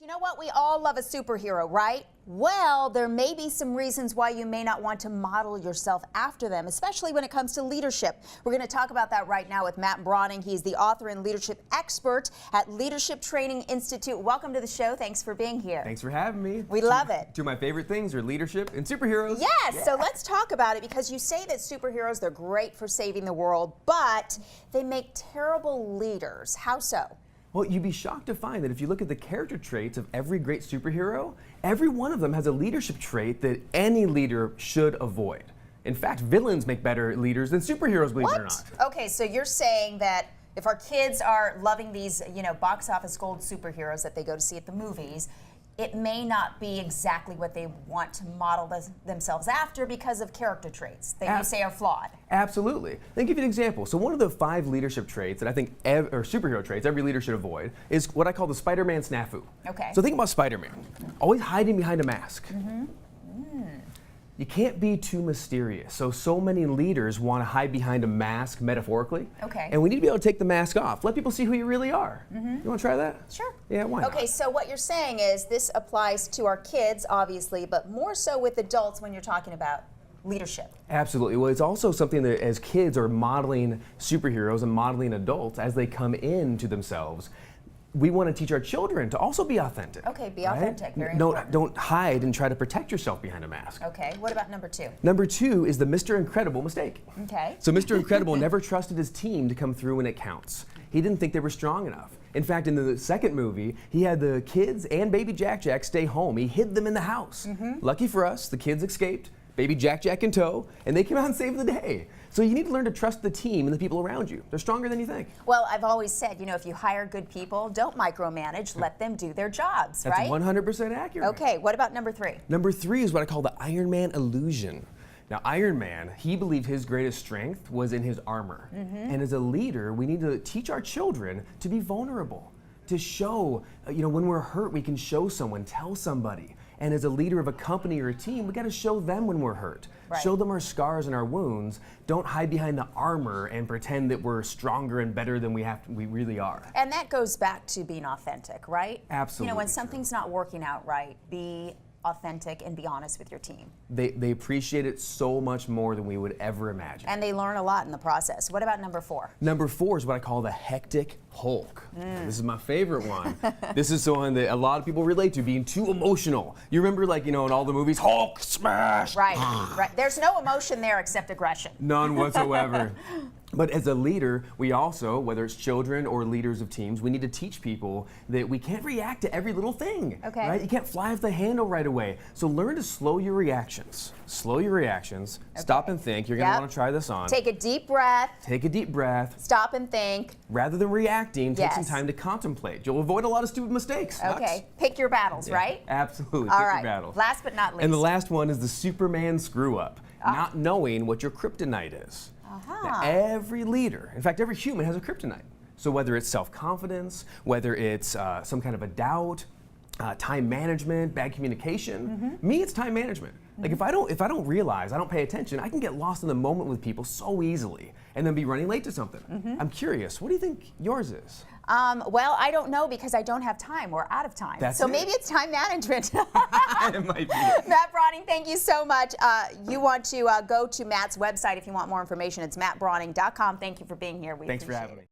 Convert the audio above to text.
You know what? We all love a superhero, right? Well, there may be some reasons why you may not want to model yourself after them, especially when it comes to leadership. We're going to talk about that right now with Matt Brauning. He's the author and leadership expert at Leadership Training Institute. Welcome to the show. Thanks for being here. Thanks for having me. We love it. Two of my favorite things are leadership and superheroes. Yes, Yeah. So let's talk about it, because you say that superheroes, they're great for saving the world, but they make terrible leaders. How so? Well, you'd be shocked to find that if you look at the character traits of every great superhero, every one of them has a leadership trait that any leader should avoid. In fact, villains make better leaders than superheroes, believe it or not. Okay, so you're saying that if our kids are loving these, box office gold superheroes that they go to see at the movies, it may not be exactly what they want to model themselves after because of character traits that you say are flawed. Absolutely. Let me give you an example. So one of the 5 leadership traits that I think, or superhero traits, every leader should avoid is what I call the Spider-Man snafu. Okay. So think about Spider-Man, always hiding behind a mask. You can't be too mysterious. So many leaders want to hide behind a mask, metaphorically. Okay. And we need to be able to take the mask off. Let people see who you really are. You want to try that? Sure. Yeah, why not? Okay, so what you're saying is this applies to our kids, obviously, but more so with adults when you're talking about leadership. Absolutely. Well, it's also something that as kids are modeling superheroes and modeling adults as they come into themselves, we want to teach our children to also be authentic. Okay, be authentic, very important. Don't hide and try to protect yourself behind a mask. Okay, what about number 2? Number 2 is the Mr. Incredible mistake. Okay. So Mr. Incredible never trusted his team to come through when it counts. He didn't think they were strong enough. In fact, in the second movie, he had the kids and baby Jack Jack stay home. He hid them in the house. Lucky for us, the kids escaped, baby Jack Jack in tow, and they came out and saved the day. So you need to learn to trust the team and the people around you. They're stronger than you think. Well, I've always said, if you hire good people, don't micromanage, let them do their jobs, That's right? 100% accurate. Okay, what about number 3? Number 3 is what I call the Iron Man illusion. Now, Iron Man, he believed his greatest strength was in his armor. And as a leader, we need to teach our children to be vulnerable, to show, when we're hurt, we can show someone, tell somebody. And as a leader of a company or a team, we got to show them when we're hurt. Right. Show them our scars and our wounds. Don't hide behind the armor and pretend that we're stronger and better than we really are. And that goes back to being authentic, right? Absolutely. When something's not working out right, be authentic and be honest with your team. They appreciate it so much more than we would ever imagine. And they learn a lot in the process. What about number 4? Number 4 is what I call the hectic Hulk. This is my favorite one. This is one that a lot of people relate to, being too emotional. You remember, in all the movies, Hulk smash. Right, right. There's no emotion there except aggression. None whatsoever. But as a leader, we also, whether it's children or leaders of teams, we need to teach people that we can't react to every little thing. Okay. Right? You can't fly off the handle right away. So learn to slow your reactions. Slow your reactions. Okay. Stop and think. You're going to want to try this on. Take a deep breath. Take a deep breath. Stop and think. Rather than reacting, take some time to contemplate. You'll avoid a lot of stupid mistakes. Okay. Pick your battles, right? Absolutely. All Pick right. your battles. Last but not least. And the last one is the Superman screw-up. Not knowing what your kryptonite is. Now, every leader, in fact, every human has a kryptonite. So whether it's self-confidence, whether it's some kind of a doubt, time management, bad communication, me, it's time management. Like if I don't realize, I don't pay attention, I can get lost in the moment with people so easily and then be running late to something. I'm curious, what do you think yours is? Well, I don't know, because I don't have time. We're out of time. Maybe it's time management. It might be. Matt Brauning, thank you so much. You want to go to Matt's website if you want more information. It's mattbrauning.com. Thank you for being here. Thanks for having me.